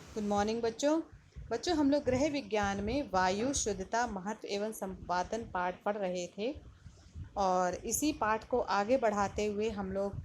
Good morning बच्चों। हम लोग गृह विज्ञान में वायु शुद्धता महत्व एवं संपादन पाठ पढ़ रहे थे और इसी पाठ को आगे बढ़ाते हुए हम लोग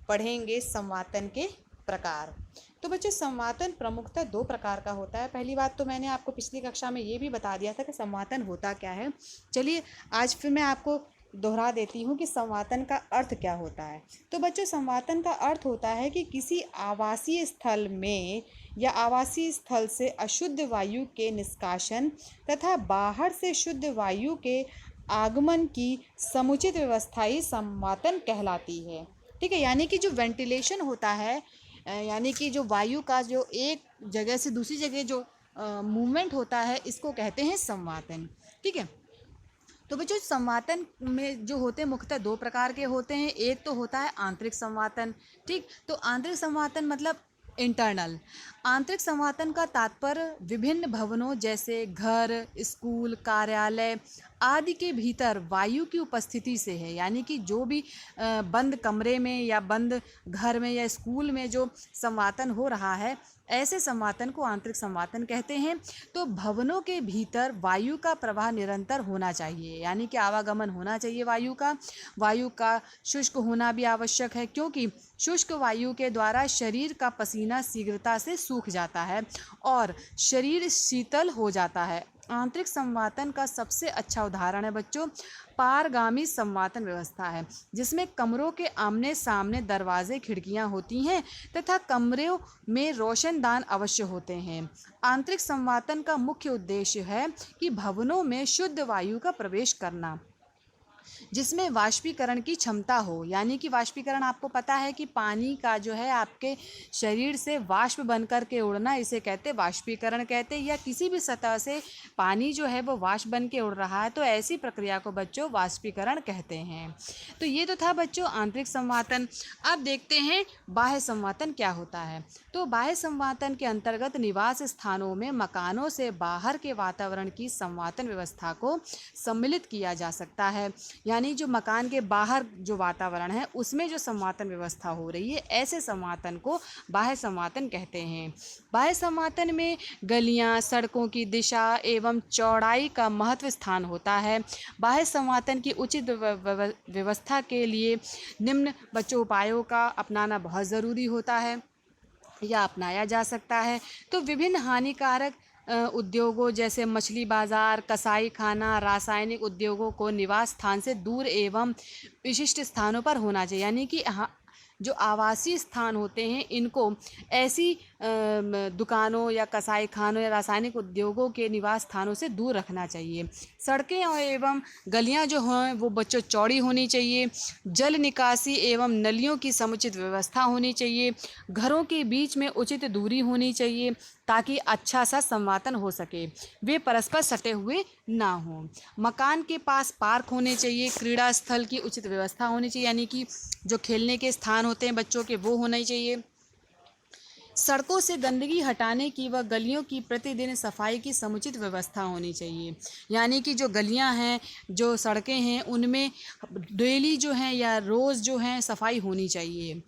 पढ़ेंगे संवातन के प्रकार। तो बच्चों, संवातन प्रमुखतः दो प्रकार का होता है। पहली बात तो मैंने आपको पिछली कक्षा में ये भी बता दिया था कि संवातन होता क्या है। चलिए आज फिर मैं आपको दोहरा देती हूँ कि संवातन का अर्थ क्या होता है। तो बच्चों, संवातन का अर्थ होता है कि किसी आवासीय स्थल में या आवासीय स्थल से अशुद्ध वायु के निष्कासन तथा बाहर से शुद्ध वायु के आगमन की समुचित व्यवस्था ही संवातन कहलाती है। ठीक है, यानी कि जो वेंटिलेशन होता है, यानी कि जो वायु का जो एक जगह से दूसरी जगह जो मूवमेंट होता है, इसको कहते हैं संवातन। ठीक है, तो बच्चों संवातन में जो होते हैं मुख्यतः दो प्रकार के होते हैं। एक तो होता है आंतरिक संवातन। ठीक, तो आंतरिक संवातन मतलब इंटरनल। आंतरिक संवातन का तात्पर्य विभिन्न भवनों जैसे घर, स्कूल, कार्यालय आदि के भीतर वायु की उपस्थिति से है। यानी कि जो भी बंद कमरे में या बंद घर में या स्कूल में जो संवातन हो रहा है, ऐसे संवातन को आंतरिक संवातन कहते हैं। तो भवनों के भीतर वायु का प्रवाह निरंतर होना चाहिए, यानी कि आवागमन होना चाहिए वायु का शुष्क होना भी आवश्यक है, क्योंकि शुष्क वायु के द्वारा शरीर का पसीना शीघ्रता से सूख जाता है और शरीर शीतल हो जाता है। आंतरिक संवातन का सबसे अच्छा उदाहरण है बच्चों पारगामी संवातन व्यवस्था है, जिसमें कमरों के आमने सामने दरवाजे खिड़कियां होती हैं तथा कमरों में रोशनदान अवश्य होते हैं। आंतरिक संवातन का मुख्य उद्देश्य है कि भवनों में शुद्ध वायु का प्रवेश करना, जिसमें वाष्पीकरण की क्षमता हो। यानी कि वाष्पीकरण आपको पता है कि पानी का जो है आपके शरीर से वाष्प बन कर के उड़ना, इसे कहते वाष्पीकरण कहते, या किसी भी सतह से पानी जो है वो वाष्प बन के उड़ रहा है, तो ऐसी प्रक्रिया को बच्चों वाष्पीकरण कहते हैं। तो ये तो था बच्चों आंतरिक संवातन। अब देखते हैं बाह्य संवातन क्या होता है। तो बाह्य संवातन के अंतर्गत निवास स्थानों में मकानों से बाहर के वातावरण की संवातन व्यवस्था को सम्मिलित किया जा सकता है। यानी जो मकान के बाहर जो वातावरण है उसमें जो संवातन व्यवस्था हो रही है, ऐसे संवातन को बाह्य संवातन कहते हैं। बाह्य संवातन में गलियां, सड़कों की दिशा एवं चौड़ाई का महत्व स्थान होता है। बाह्य संवातन की उचित व्यवस्था के लिए निम्न बच्चों उपायों का अपनाना बहुत ज़रूरी होता है या अपनाया जा सकता है। तो विभिन्न हानिकारक उद्योगों जैसे मछली बाजार, कसाई खाना, रासायनिक उद्योगों को निवास स्थान से दूर एवं विशिष्ट स्थानों पर होना चाहिए। यानी कि जो आवासीय स्थान होते हैं इनको ऐसी दुकानों या कसाई खानों या रासायनिक उद्योगों के निवास स्थानों से दूर रखना चाहिए। सड़कें एवं गलियां जो हैं वो बच्चों चौड़ी होनी चाहिए। जल निकासी एवं नलियों की समुचित व्यवस्था होनी चाहिए। घरों के बीच में उचित दूरी होनी चाहिए ताकि अच्छा सा संवातन हो सके, वे परस्पर सटे हुए ना हों। मकान के पास पार्क होने चाहिए। क्रीड़ा स्थल की उचित व्यवस्था होनी चाहिए, यानी कि जो खेलने के स्थान होते हैं बच्चों के वो होने चाहिए। सड़कों से गंदगी हटाने की व गलियों की प्रतिदिन सफाई की समुचित व्यवस्था होनी चाहिए। यानी कि जो गलियां हैं, जो सड़कें हैं, उनमें डेली जो है या रोज़ जो है सफाई होनी चाहिए।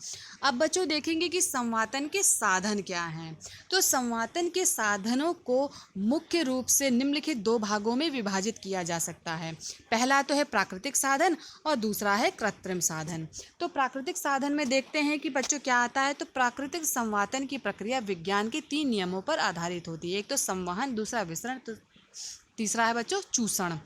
अब बच्चों देखेंगे कि संवातन के साधन क्या हैं। तो संवातन के साधनों को मुख्य रूप से निम्नलिखित दो भागों में विभाजित किया जा सकता है। पहला तो है प्राकृतिक साधन और दूसरा है कृत्रिम साधन। तो प्राकृतिक साधन में देखते हैं कि बच्चों क्या आता है। तो प्राकृतिक संवातन की प्रक्रिया विज्ञान के 3 नियमों पर आधारित होती है। एक तो संवहन, दूसरा विसरण, तो तीसरा है बच्चों चूषण।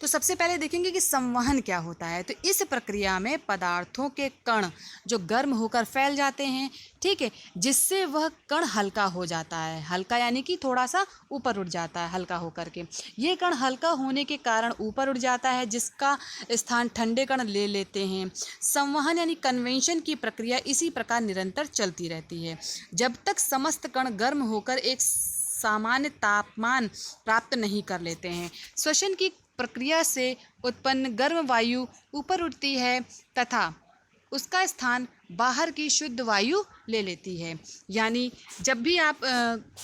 तो सबसे पहले देखेंगे कि संवहन क्या होता है। तो इस प्रक्रिया में पदार्थों के कण जो गर्म होकर फैल जाते हैं, ठीक है, जिससे वह कण हल्का हो जाता है। हल्का यानी कि थोड़ा सा ऊपर उठ जाता है हल्का होकर के। ये कण हल्का होने के कारण ऊपर उठ जाता है, जिसका स्थान ठंडे कण ले लेते हैं। संवहन यानी कन्वेंशन की प्रक्रिया इसी प्रकार निरंतर चलती रहती है जब तक समस्त कण गर्म होकर एक सामान्य तापमान प्राप्त नहीं कर लेते हैं। श्वसन की प्रक्रिया से उत्पन्न गर्म वायु ऊपर उठती है तथा उसका स्थान बाहर की शुद्ध वायु ले लेती है। यानी जब भी आप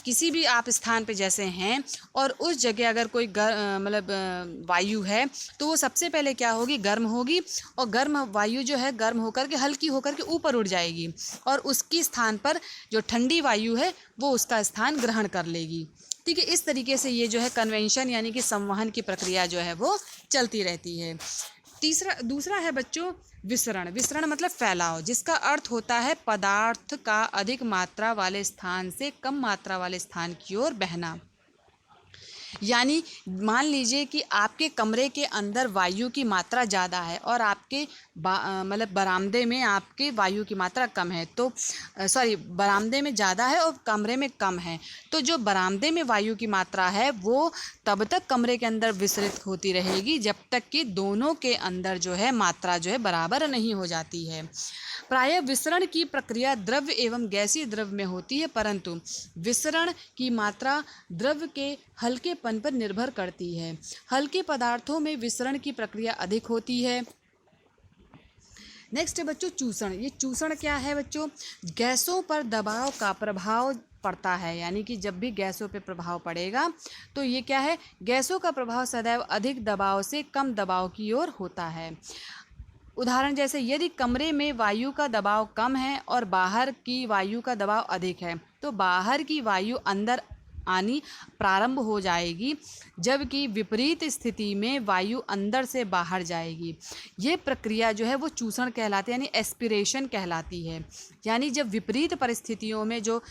किसी भी आप स्थान पे जैसे हैं और उस जगह अगर कोई वायु है तो वो सबसे पहले क्या होगी, गर्म होगी, और गर्म वायु जो है गर्म होकर के हल्की होकर के ऊपर उड़ जाएगी और उसकी स्थान पर जो ठंडी वायु है वो उसका स्थान ग्रहण कर लेगी। ठीक है, इस तरीके से ये जो है कन्वेंशन यानी कि संवहन की प्रक्रिया जो है वो चलती रहती है। दूसरा है बच्चों विसरण। विसरण मतलब फैलाव, जिसका अर्थ होता है पदार्थ का अधिक मात्रा वाले स्थान से कम मात्रा वाले स्थान की ओर बहना। यानी मान लीजिए कि आपके कमरे के अंदर वायु की मात्रा ज़्यादा है और आपके बरामदे में आपके वायु की मात्रा कम है, तो बरामदे में ज़्यादा है और कमरे में कम है, तो जो बरामदे में वायु की मात्रा है वो तब तक कमरे के अंदर विसरित होती रहेगी जब तक कि दोनों के अंदर जो है मात्रा जो है बराबर नहीं हो जाती है। प्रायः विसरण की प्रक्रिया द्रव्य एवं गैसीय द्रव्य में होती है, परंतु विसरण की मात्रा द्रव्य के हल्केपन पर निर्भर करती है। हल्के पदार्थों में विसरण की प्रक्रिया अधिक होती है। नेक्स्ट है बच्चों चूषण। ये चूषण क्या है बच्चों? गैसों पर दबाव का प्रभाव पड़ता है, यानी कि जब भी गैसों पे प्रभाव पड़ेगा तो ये क्या है, गैसों का प्रभाव सदैव अधिक दबाव से कम दबाव की ओर होता है। उदाहरण जैसे यदि कमरे में वायु का दबाव कम है और बाहर की वायु का दबाव अधिक है तो बाहर की वायु अंदर आनी प्रारंभ हो जाएगी, जबकि विपरीत स्थिति में वायु अंदर से बाहर जाएगी। ये प्रक्रिया जो है वो चूषण कहलाती है, यानी एस्पिरेशन कहलाती है। यानी जब विपरीत परिस्थितियों में जो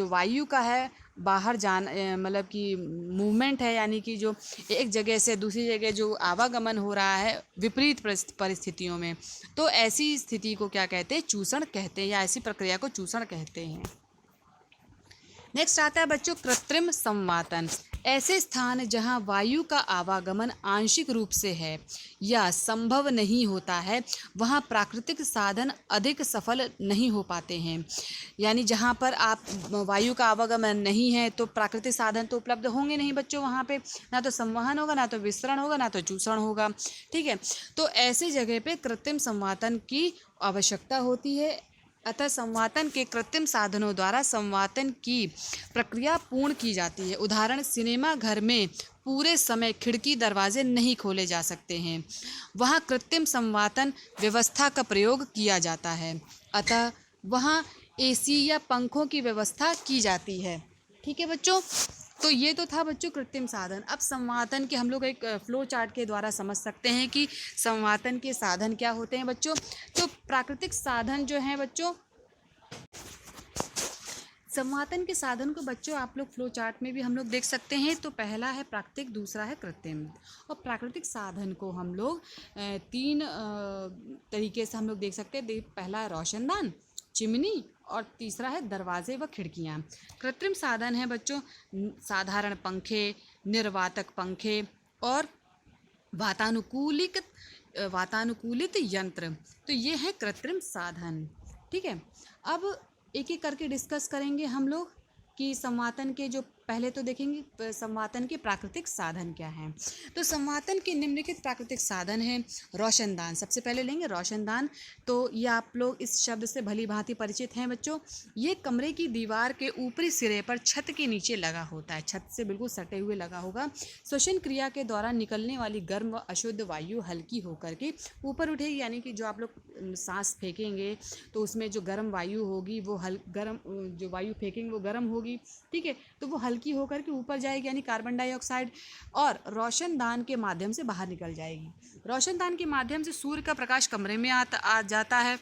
वायु का है बाहर मूवमेंट है, यानी कि जो एक जगह से दूसरी जगह जो आवागमन हो रहा है विपरीत परिस्थितियों में, तो ऐसी स्थिति को क्या कहते हैं, चूषण कहते हैं, या ऐसी प्रक्रिया को चूषण कहते हैं। नेक्स्ट आता है बच्चों कृत्रिम संवातन। ऐसे स्थान जहां वायु का आवागमन आंशिक रूप से है या संभव नहीं होता है वहां प्राकृतिक साधन अधिक सफल नहीं हो पाते हैं। यानी जहां पर आप वायु का आवागमन नहीं है तो प्राकृतिक साधन तो उपलब्ध होंगे नहीं बच्चों, वहां पे ना तो संवहन होगा, ना तो विसरण होगा, ना तो चूषण होगा। ठीक है, तो ऐसी जगह पे कृत्रिम संवातन की आवश्यकता होती है। अतः संवातन के कृत्रिम साधनों द्वारा संवातन की प्रक्रिया पूर्ण की जाती है। उदाहरण, सिनेमा घर में पूरे समय खिड़की दरवाजे नहीं खोले जा सकते हैं, वहाँ कृत्रिम संवातन व्यवस्था का प्रयोग किया जाता है। अतः वहाँ एसी या पंखों की व्यवस्था की जाती है। ठीक है बच्चों, तो ये तो था बच्चों कृत्रिम साधन। अब संवातन के हम लोग एक फ्लो चार्ट के द्वारा समझ सकते हैं कि संवातन के साधन क्या होते हैं बच्चों। तो प्राकृतिक साधन जो हैं बच्चों, संवातन के साधन को बच्चों आप लोग फ्लो चार्ट में भी हम लोग देख सकते हैं। तो पहला है प्राकृतिक, दूसरा है कृत्रिम। और प्राकृतिक साधन को हम लोग तीन तरीके से हम लोग देख सकते हैं। पहला है रोशनदान, चिमनी, और तीसरा है दरवाजे व खिड़कियाँ। कृत्रिम साधन है बच्चों साधारण पंखे, निर्वातक पंखे और वातानुकूलित यंत्र। तो ये है कृत्रिम साधन। ठीक है, अब एक एक करके डिस्कस करेंगे हम लोग कि संवातन के जो पहले तो देखेंगे संवातन के प्राकृतिक साधन क्या हैं। तो संवातन के निम्नलिखित प्राकृतिक साधन हैं। रोशनदान सबसे पहले लेंगे। रोशनदान, तो ये आप लोग इस शब्द से भली भांति परिचित हैं बच्चों। ये कमरे की दीवार के ऊपरी सिरे पर छत के नीचे लगा होता है, छत से बिल्कुल सटे हुए लगा होगा। श्वसन क्रिया के दौरान निकलने वाली गर्म व अशुद्ध वायु हल्की होकर के ऊपर उठेगी, यानी कि जो आप लोग सांस फेंकेंगे तो उसमें जो गर्म वायु होगी वो जो वायु फेंकेंगे वो गर्म होगी। ठीक है, तो वो हल्की होकर के ऊपर जाएगी, यानी कार्बन डाइऑक्साइड, और रोशनदान के माध्यम से बाहर निकल जाएगी। रोशनदान के माध्यम से सूर्य का प्रकाश कमरे में आ जाता है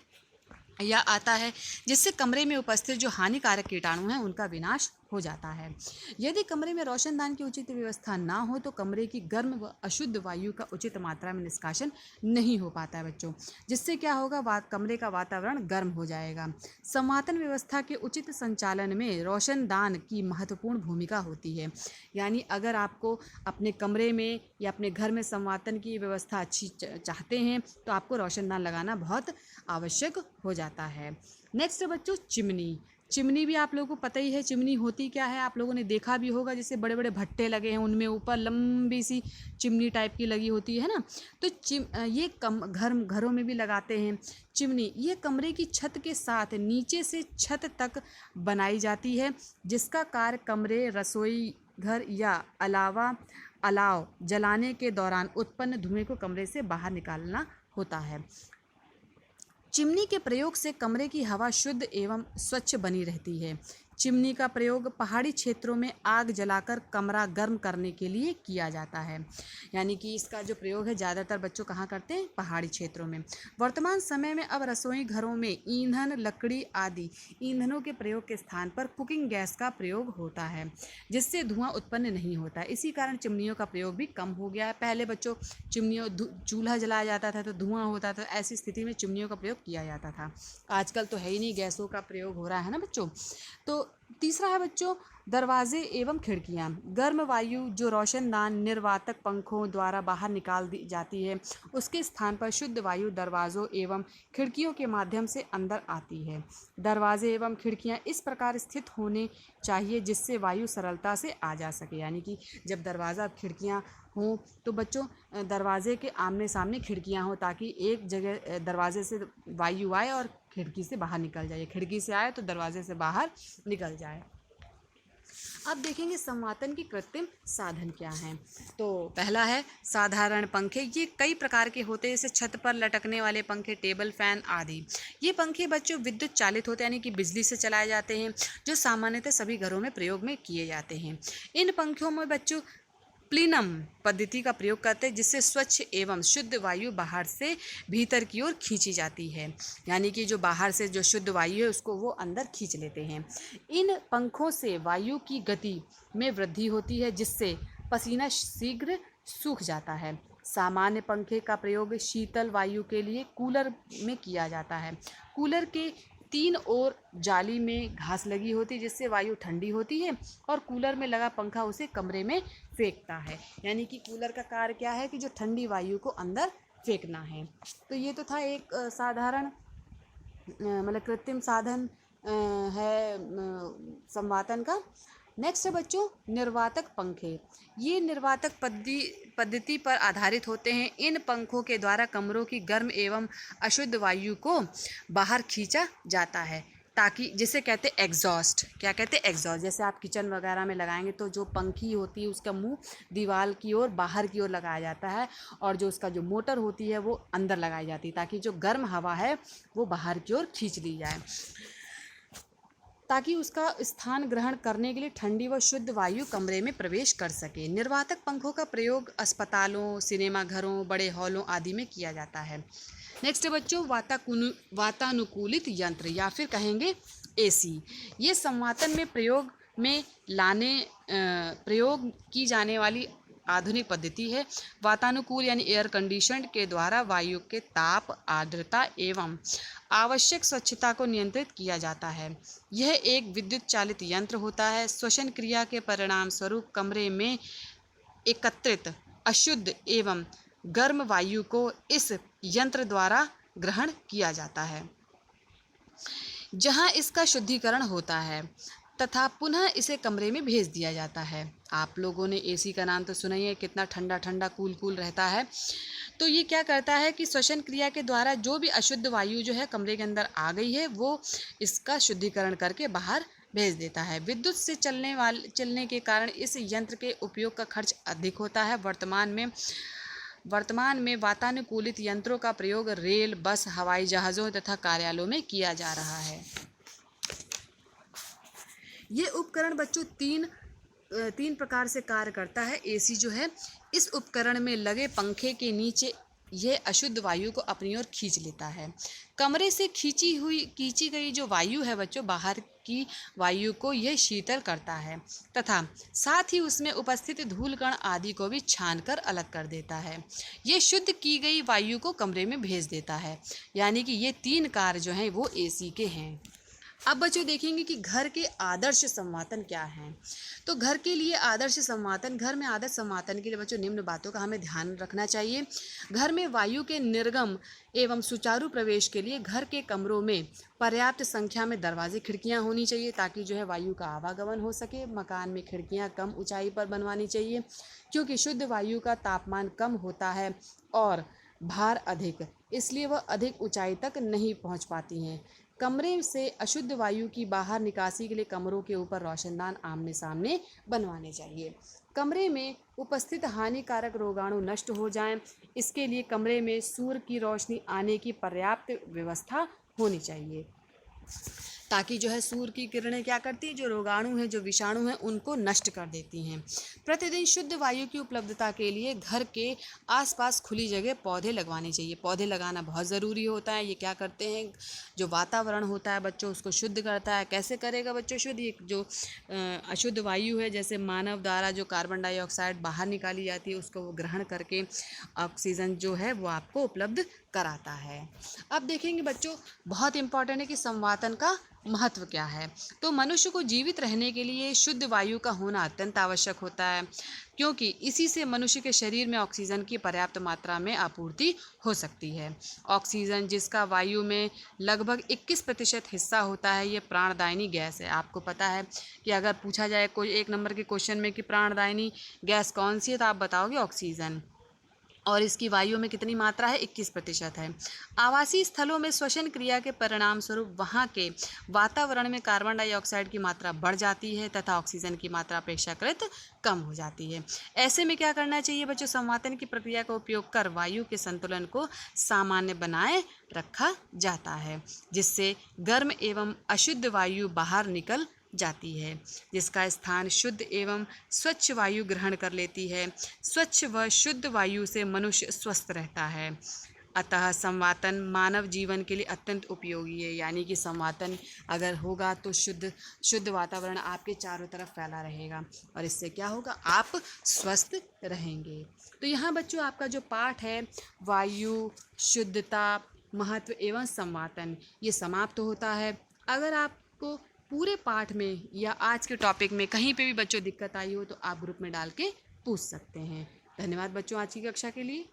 या आता है, जिससे कमरे में उपस्थित जो हानिकारक कीटाणु हैं उनका विनाश हो जाता है। यदि कमरे में रोशनदान की उचित व्यवस्था ना हो तो कमरे की गर्म व अशुद्ध वायु का उचित मात्रा में निष्कासन नहीं हो पाता है बच्चों, जिससे क्या होगा, कमरे का वातावरण गर्म हो जाएगा। संवातन व्यवस्था के उचित संचालन में रोशनदान की महत्वपूर्ण भूमिका होती है। यानी अगर आपको अपने कमरे में या अपने घर में संवातन की व्यवस्था अच्छी चाहते हैं तो आपको रोशनदान लगाना बहुत आवश्यक हो जाता है। नेक्स्ट बच्चों चिमनी। चिमनी भी आप लोगों को पता ही है चिमनी होती क्या है, आप लोगों ने देखा भी होगा, जैसे बड़े बड़े भट्टे लगे हैं उनमें ऊपर लंबी सी चिमनी टाइप की लगी होती है ना। तो ये घरों में भी लगाते हैं चिमनी। ये कमरे की छत के साथ नीचे से छत तक बनाई जाती है, जिसका कार्य कमरे, रसोई घर या अलाव जलाने के दौरान उत्पन्न धुएं को कमरे से बाहर निकालना होता है। चिमनी के प्रयोग से कमरे की हवा शुद्ध एवं स्वच्छ बनी रहती है। चिमनी का प्रयोग पहाड़ी क्षेत्रों में आग जलाकर कमरा गर्म करने के लिए किया जाता है। यानी कि इसका जो प्रयोग है ज़्यादातर बच्चों कहाँ करते हैं, पहाड़ी क्षेत्रों में। वर्तमान समय में अब रसोई घरों में ईंधन, लकड़ी आदि ईंधनों के प्रयोग के स्थान पर कुकिंग गैस का प्रयोग होता है, जिससे धुआं उत्पन्न नहीं होता है। इसी कारण चिमनियों का प्रयोग भी कम हो गया है। पहले बच्चों चूल्हा जलाया जाता था तो धुआं होता था, ऐसी स्थिति में चिमनियों का प्रयोग किया जाता था। आजकल तो है ही नहीं, गैसों का प्रयोग हो रहा है ना बच्चों। तो तीसरा है बच्चों दरवाजे एवं खिड़कियां। गर्म वायु जो रोशनदान निर्वातक पंखों द्वारा बाहर निकाल दी जाती है, उसके स्थान पर शुद्ध वायु दरवाज़ों एवं खिड़कियों के माध्यम से अंदर आती है। दरवाजे एवं खिड़कियां इस प्रकार स्थित होने चाहिए जिससे वायु सरलता से आ जा सके। यानी कि जब दरवाज़ा खिड़कियां हों तो बच्चों दरवाजे के आमने सामने खिड़कियां हों, ताकि एक जगह दरवाजे से वायु आए और खिड़की से बाहर निकल जाए, खिड़की से आए तो दरवाजे से बाहर निकल जाए। अब देखेंगे संवातन के कृत्रिम साधन क्या हैं। तो पहला है साधारण पंखे। ये कई प्रकार के होते हैं, जैसे छत पर लटकने वाले पंखे, टेबल फैन आदि। ये पंखे बच्चों विद्युत चालित होते हैं, यानी कि बिजली से चलाए जाते हैं, जो सामान्यतः सभी घरों में प्रयोग में किए जाते हैं। इन पंखों में बच्चों प्लीनम पद्धति का प्रयोग करते हैं, जिससे स्वच्छ एवं शुद्ध वायु बाहर से भीतर की ओर खींची जाती है। यानी कि जो बाहर से जो शुद्ध वायु है उसको वो अंदर खींच लेते हैं। इन पंखों से वायु की गति में वृद्धि होती है, जिससे पसीना शीघ्र सूख जाता है। सामान्य पंखे का प्रयोग शीतल वायु के लिए कूलर में किया जाता है। कूलर के तीन ओर जाली में घास लगी होती है, जिससे वायु ठंडी होती है और कूलर में लगा पंखा उसे कमरे में फेंकता है। यानी कि कूलर का कार्य क्या है कि जो ठंडी वायु को अंदर फेंकना है। तो ये तो था एक साधारण मतलब कृत्रिम साधन है संवातन का। नेक्स्ट है बच्चों निर्वातक पंखे। ये निर्वातक पद्धति पर आधारित होते हैं। इन पंखों के द्वारा कमरों की गर्म एवं अशुद्ध वायु को बाहर खींचा जाता है, ताकि जिसे कहते हैं एग्जॉस्ट। क्या कहते हैं, एग्जॉस्ट। जैसे आप किचन वगैरह में लगाएंगे तो जो पंखी होती है उसका मुंह दीवार की ओर बाहर की ओर लगाया जाता है, और जो उसका जो मोटर होती है वो अंदर लगाई जाती है, ताकि जो गर्म हवा है वो बाहर की ओर खींच ली जाए, ताकि उसका स्थान ग्रहण करने के लिए ठंडी व शुद्ध वायु कमरे में प्रवेश कर सके। निर्वातक पंखों का प्रयोग अस्पतालों, सिनेमा घरों, बड़े हॉलों आदि में किया जाता है। नेक्स्ट बच्चों वातानुकूलित यंत्र या फिर कहेंगे एसी। ये संवातन में प्रयोग की जाने वाली आधुनिक पद्धति है। वातानुकूल यानी एयर कंडीशनड के द्वारा वायु के ताप, आर्द्रता एवं आवश्यक स्वच्छता को नियंत्रित किया जाता है। यह एक विद्युत चालित यंत्र होता है। श्वसन क्रिया के परिणाम स्वरूप कमरे में एकत्रित अशुद्ध एवं गर्म वायु को इस यंत्र द्वारा ग्रहण किया जाता है, जहां इसका शुद्धिकरण होता है तथा पुनः इसे कमरे में भेज दिया जाता है। आप लोगों ने एसी का नाम तो सुना ही है, कितना ठंडा ठंडा कूल कूल रहता है। तो ये क्या करता है कि श्वसन क्रिया के द्वारा जो भी अशुद्ध वायु जो है कमरे के अंदर आ गई है वो इसका शुद्धिकरण करके बाहर भेज देता है। विद्युत से चलने के कारण इस यंत्र के उपयोग का खर्च अधिक होता है। वर्तमान में वातानुकूलित यंत्रों का प्रयोग रेल, बस, हवाई जहाज़ों तथा कार्यालयों में किया जा रहा है। ये उपकरण बच्चों तीन प्रकार से कार्य करता है। एसी जो है इस उपकरण में लगे पंखे के नीचे यह अशुद्ध वायु को अपनी ओर खींच लेता है। कमरे से खींची गई जो वायु है बच्चों, बाहर की वायु को यह शीतल करता है तथा साथ ही उसमें उपस्थित धूल कण आदि को भी छानकर अलग कर देता है। ये शुद्ध की गई वायु को कमरे में भेज देता है। यानी कि ये तीन कार्य जो हैं वो एसी के हैं। अब बच्चों देखेंगे कि घर के आदर्श संवातन क्या हैं। तो घर के लिए आदर्श संवातन, घर में आदर्श संवातन के लिए बच्चों निम्न बातों का हमें ध्यान रखना चाहिए। घर में वायु के निर्गम एवं सुचारू प्रवेश के लिए घर के कमरों में पर्याप्त संख्या में दरवाजे खिड़कियां होनी चाहिए, ताकि जो है वायु का आवागमन हो सके। मकान में खिड़कियां कम ऊंचाई पर बनवानी चाहिए, क्योंकि शुद्ध वायु का तापमान कम होता है और भार अधिक, इसलिए वह अधिक ऊंचाई तक नहीं पहुंच पाती हैं। कमरे से अशुद्ध वायु की बाहर निकासी के लिए कमरों के ऊपर रोशनदान आमने सामने बनवाने चाहिए। कमरे में उपस्थित हानिकारक रोगाणु नष्ट हो जाएं, इसके लिए कमरे में सूर्य की रोशनी आने की पर्याप्त व्यवस्था होनी चाहिए, ताकि जो है सूर्य की किरणें क्या करती हैं, जो रोगाणु हैं, जो विषाणु हैं, उनको नष्ट कर देती हैं। प्रतिदिन शुद्ध वायु की उपलब्धता के लिए घर के आसपास खुली जगह पौधे लगवाने चाहिए। पौधे लगाना बहुत ज़रूरी होता है। ये क्या करते हैं, जो वातावरण होता है बच्चों उसको शुद्ध करता है। कैसे करेगा बच्चों शुद्ध? ये जो अशुद्ध वायु है, जैसे मानव द्वारा जो कार्बन डाइऑक्साइड बाहर निकाली जाती है, उसको वो ग्रहण करके ऑक्सीजन जो है वो आपको उपलब्ध कराता है। अब देखेंगे बच्चों, बहुत इंपॉर्टेंट है कि संवातन का महत्व क्या है। तो मनुष्य को जीवित रहने के लिए शुद्ध वायु का होना अत्यंत आवश्यक होता है, क्योंकि इसी से मनुष्य के शरीर में ऑक्सीजन की पर्याप्त मात्रा में आपूर्ति हो सकती है। ऑक्सीजन, जिसका वायु में लगभग 21% हिस्सा होता है, ये प्राणदायिनी गैस है। आपको पता है कि अगर पूछा जाए कोई 1 नंबर के क्वेश्चन में कि प्राणदायिनी गैस कौन सी है, तो आप बताओगे ऑक्सीजन। और इसकी वायु में कितनी मात्रा है? 21% है। आवासीय स्थलों में श्वसन क्रिया के परिणाम स्वरूप वहाँ के वातावरण में कार्बन डाइऑक्साइड की मात्रा बढ़ जाती है तथा ऑक्सीजन की मात्रा अपेक्षाकृत कम हो जाती है। ऐसे में क्या करना चाहिए बच्चों? संवातन की प्रक्रिया का उपयोग कर वायु के संतुलन को सामान्य बनाए रखा जाता है, जिससे गर्म एवं अशुद्ध वायु बाहर निकल जाती है, जिसका स्थान शुद्ध एवं स्वच्छ वायु ग्रहण कर लेती है। स्वच्छ व शुद्ध वायु से मनुष्य स्वस्थ रहता है। अतः संवातन मानव जीवन के लिए अत्यंत उपयोगी है। यानी कि संवातन अगर होगा तो शुद्ध वातावरण आपके चारों तरफ फैला रहेगा, और इससे क्या होगा? आप स्वस्थ रहेंगे। तो यहाँ बच्चों आपका जो पाठ है वायु, शुद्धता, महत्व एवं संवातन, ये समाप्त होता है। अगर आपको पूरे पाठ में या आज के टॉपिक में कहीं पे भी बच्चों दिक्कत आई हो तो आप ग्रुप में डाल के पूछ सकते हैं। धन्यवाद बच्चों आज की कक्षा के लिए।